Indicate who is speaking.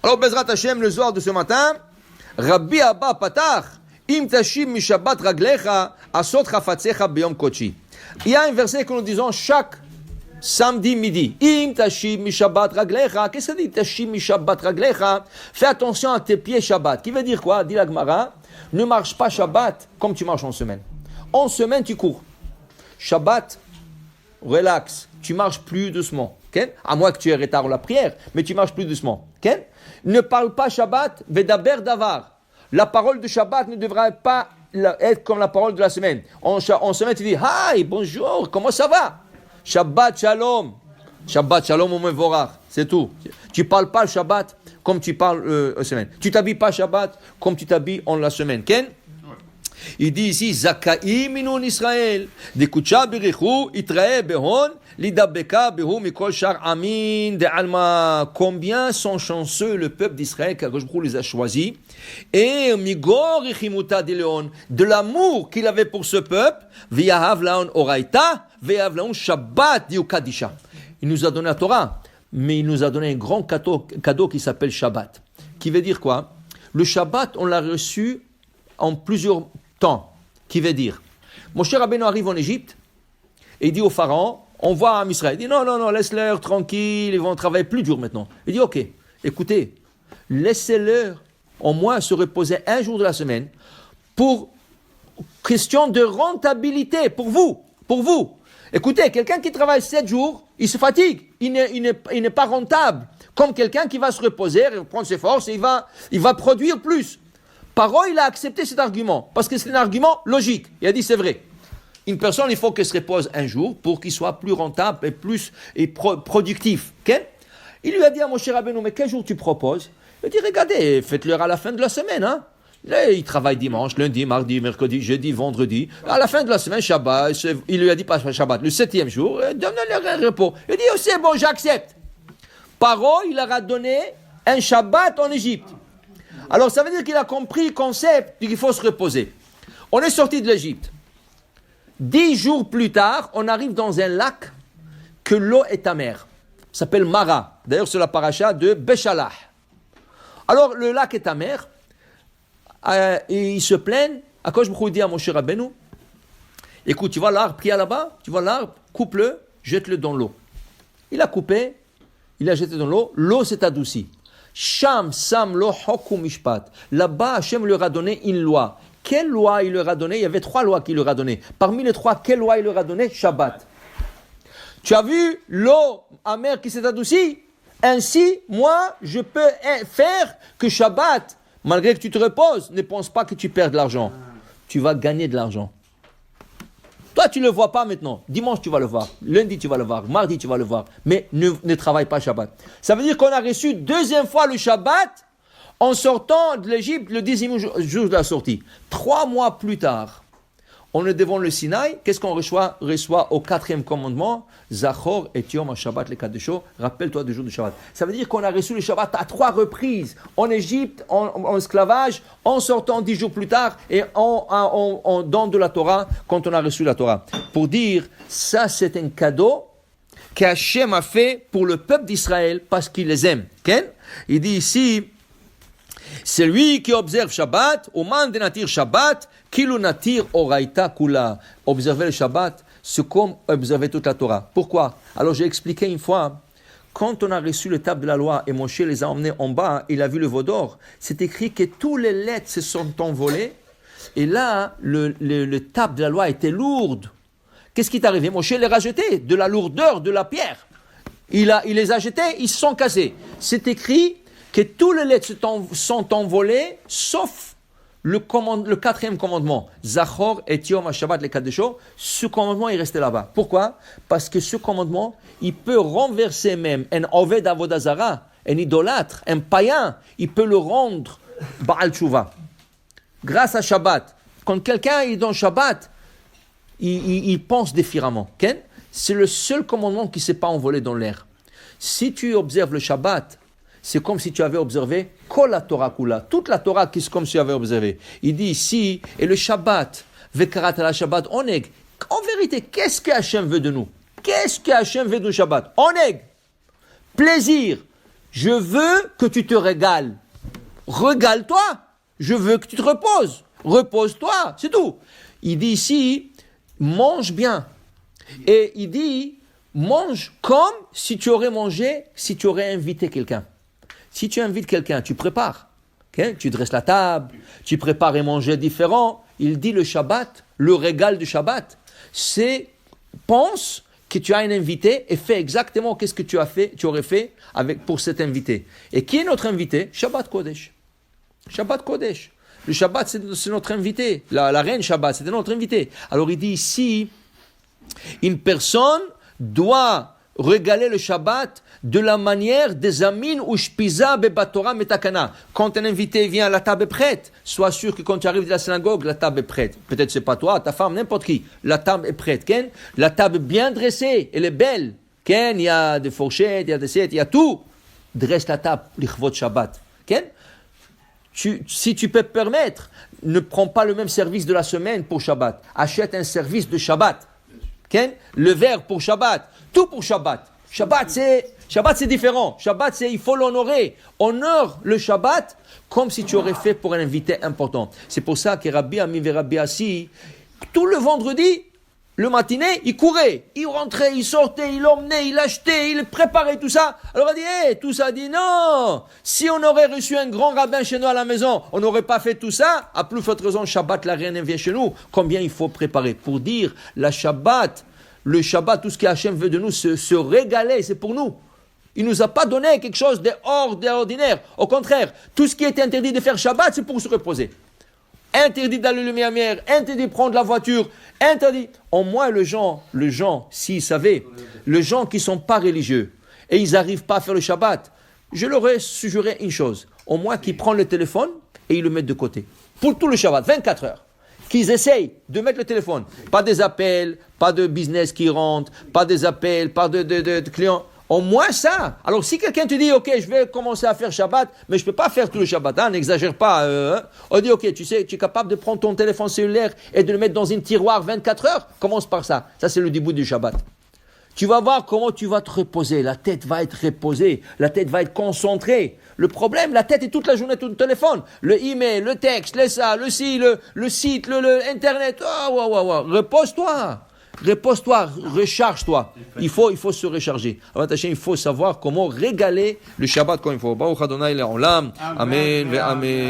Speaker 1: Alors, Bezrat Hashem, le soir de ce matin, Rabbi Abba Patach, Im Tashim Mi Shabbat Raglecha, Asot Chafatzecha Beyom Kochi. Il y a un verset que nous disons chaque samedi midi. Im Tashim Mi Shabbat Raglecha. Qu'est-ce que ça dit Tashim Mi Shabbat Raglecha? Fais attention à tes pieds Shabbat. Qui veut dire quoi? Dit la Gemara, ne marche pas Shabbat comme tu marches en semaine. En semaine, tu cours. Shabbat, relax. Tu marches plus doucement. Okay? À moins que tu aies retard la prière, mais tu marches plus doucement. Okay? Ne parle pas Shabbat, Vedaber Davar. La parole de Shabbat ne devrait pas être comme la parole de la semaine. En semaine, tu dis, hi, bonjour, comment ça va? Shabbat Shalom. Shabbat Shalom au Mevorach. C'est tout. Tu ne parles pas le Shabbat comme tu parles en semaine. Tu ne t'habilles pas Shabbat comme tu t'habilles en la semaine. Ken? Il dit ici, Zakaï minun Israël, Dekucha birichu, Itrae behon, Lidabeka behu mikol shar amin de alma. Combien sont chanceux le peuple d'Israël car Akadosh Baruch Hu les a choisis. Et migor ichimuta de Léon, de l'amour qu'il avait pour ce peuple, Viahav laon oraita, Viahav laon Shabbat diukadisha. Il nous a donné la Torah, mais il nous a donné un grand cadeau qui s'appelle Shabbat. Qui veut dire quoi? Le Shabbat, on l'a reçu en plusieurs temps, qui veut dire, Moshe Rabbeinu arrive en Égypte et il dit au pharaon, on voit à Israël, il dit non, laisse-leur tranquille, ils vont travailler plus dur maintenant. Il dit ok, écoutez, laissez-leur au moins se reposer un jour de la semaine pour question de rentabilité, pour vous. Écoutez, quelqu'un qui travaille 7 jours, il se fatigue, il n'est pas rentable, comme quelqu'un qui va se reposer, prendre ses forces et il va produire plus. Paro, il a accepté cet argument, parce que c'est un argument logique. Il a dit, c'est vrai. Une personne, il faut qu'elle se repose un jour pour qu'il soit plus rentable et plus productif. Okay? Il lui a dit à Moshe Rabbeinu, mais quel jour tu proposes? Il a dit, regardez, faites-leur à la fin de la semaine. Hein? Là, il travaille dimanche, lundi, mardi, mercredi, jeudi, vendredi. À la fin de la semaine, Shabbat, il lui a dit pas Shabbat, le 7e jour, donne-leur un repos. Il a dit, oh, c'est bon, j'accepte. Paro, il leur a donné un Shabbat en Égypte. Alors, ça veut dire qu'il a compris le concept qu'il faut se reposer. On est sorti de l'Égypte. 10 jours plus tard, on arrive dans un lac que l'eau est amère. Ça s'appelle Mara. D'ailleurs, c'est la paracha de Béchalah. Alors, le lac est amer. Et ils se plaignent. Akadosh Baruch Hu dit à Moshe Rabbeinu, écoute, tu vois l'arbre qui est là-bas? Tu vois l'arbre? Coupe-le, jette-le dans l'eau. Il a coupé, il a jeté dans l'eau. L'eau s'est adoucie. Sham sam lo hokum mishpat. Là-bas, Hachem leur a donné une loi. Quelle loi il leur a donné? Il y avait 3 lois qu'il leur a donné. Parmi les 3, quelle loi il leur a donné? Shabbat. Tu as vu l'eau amère qui s'est adoucie? Ainsi, moi, je peux faire que Shabbat, malgré que tu te reposes, ne pense pas que tu perds de l'argent. Tu vas gagner de l'argent. Toi, tu ne le vois pas maintenant. Dimanche, tu vas le voir. Lundi, tu vas le voir. Mardi, tu vas le voir. Mais ne travaille pas Shabbat. Ça veut dire qu'on a reçu 2e fois le Shabbat en sortant de l'Égypte le 10e jour de la sortie. 3 mois plus tard, on est devant le Sinaï. Qu'est-ce qu'on reçoit au 4e commandement? Zachor et Yom HaShabbat le Kadesho. Rappelle-toi du jour du Shabbat. Ça veut dire qu'on a reçu le Shabbat à 3 reprises. En Égypte, en esclavage, en sortant 10 jours plus tard et en don de la Torah, quand on a reçu la Torah. Pour dire, ça c'est un cadeau qu'Hachem a fait pour le peuple d'Israël parce qu'il les aime. Okay? Il dit ici, c'est lui qui observe Shabbat, Oman de Natir Shabbat, Kilu Natir Oraita Kula. Observer le Shabbat, c'est comme observer toute la Torah. Pourquoi? Alors j'ai expliqué une fois, quand on a reçu le table de la loi et Moshe les a emmenés en bas, il a vu le veau d'or, c'est écrit que tous les lettres se sont envolées, et là, le table de la loi était lourde. Qu'est-ce qui est arrivé? Moshe les a jetés, de la lourdeur, de la pierre. Il les a jetés, ils se sont cassés. C'est écrit que tous les lettres sont envolées, sauf le 4e commandement. Zachor et Yom HaShabbat le Kadesho. Ce commandement est resté là-bas. Pourquoi? Parce que ce commandement, il peut renverser même un Oved Avodah Zara, un idolâtre, un païen, il peut le rendre Baal Tshuva. Grâce à Shabbat. Quand quelqu'un est dans Shabbat, il pense différemment. Okay? C'est le seul commandement qui ne s'est pas envolé dans l'air. Si tu observes le Shabbat, c'est comme si tu avais observé Kol la Torah Kula, toute la Torah qui est comme si tu avais observé. Il dit ici, et le Shabbat, Vekarat la Shabbat, oneg. En vérité, qu'est-ce que Hachem veut de nous? Qu'est-ce que Hachem veut du Shabbat? Oneg, plaisir, Je veux que tu te régales. Régale-toi. Je veux que tu te reposes. Repose-toi. C'est tout. Il dit ici, mange bien. Et il dit, mange comme si tu aurais mangé, si tu aurais invité quelqu'un. Si tu invites quelqu'un, tu prépares. Okay? Tu dresses la table, tu prépares et manger différent. Il dit le Shabbat, le régal du Shabbat, c'est pense que tu as un invité et fais exactement qu'est-ce que tu aurais fait pour cet invité. Et qui est notre invité? Shabbat Kodesh. Shabbat Kodesh. Le Shabbat, c'est notre invité. La reine Shabbat, c'est notre invité. Alors il dit ici, une personne doit régaler le Shabbat de la manière des amin ou shpiza bebatora metakana. Quand un invité vient, la table est prête. Sois sûr que quand tu arrives de la synagogue, la table est prête. Peut-être c'est pas toi, ta femme, n'importe qui. La table est prête. Ken? La table est bien dressée, elle est belle. Ken? Il y a des fourchettes, il y a des assiettes, il y a tout. Dresse la table, l'Ichvot Shabbat. Ken? Si tu peux permettre, ne prends pas le même service de la semaine pour Shabbat. Achète un service de Shabbat. Okay? Le verre pour Shabbat, tout pour Shabbat. Shabbat c'est différent. Shabbat, il faut l'honorer. Honore le Shabbat comme si tu aurais fait pour un invité important. C'est pour ça que Rabbi Ami et Rabbi Assi, tout le vendredi, le matinée, il courait. Il rentrait, il sortait, il emmenait, il achetait, il préparait tout ça. Alors il dit, tout ça, dit non. Si on aurait reçu un grand rabbin chez nous à la maison, on n'aurait pas fait tout ça. À plus forte raison, Shabbat, la reine vient chez nous. Combien il faut préparer pour dire, le Shabbat, tout ce que Hachem veut de nous, se régaler, c'est pour nous. Il ne nous a pas donné quelque chose de hors d'ordinaire. Au contraire, tout ce qui était interdit de faire Shabbat, c'est pour se reposer. Interdit d'allumer la lumière, interdit de prendre la voiture, interdit. Au moins, les gens, s'ils savaient, les gens qui ne sont pas religieux et ils n'arrivent pas à faire le Shabbat, je leur ai suggéré une chose. Au moins qu'ils prennent le téléphone et ils le mettent de côté. Pour tout le Shabbat, 24 heures. Qu'ils essayent de mettre le téléphone. Pas des appels, pas de business qui rentre, pas des appels, pas de clients. Au moins ça. Alors si quelqu'un te dit, ok, je vais commencer à faire Shabbat, mais je ne peux pas faire tout le Shabbat, n'exagère pas. On dit, ok, tu sais, tu es capable de prendre ton téléphone cellulaire et de le mettre dans un tiroir 24 heures. Commence par ça. Ça, c'est le début du Shabbat. Tu vas voir comment tu vas te reposer. La tête va être reposée. La tête va être concentrée. Le problème, la tête est toute la journée sur le téléphone. Le email, le texte, le site, le internet. Repose-toi. Repose-toi, recharge-toi. Il faut se recharger. Alors, il faut savoir comment régaler le Shabbat comme il faut. Baruch Adonai le'olam. Amen. Amen.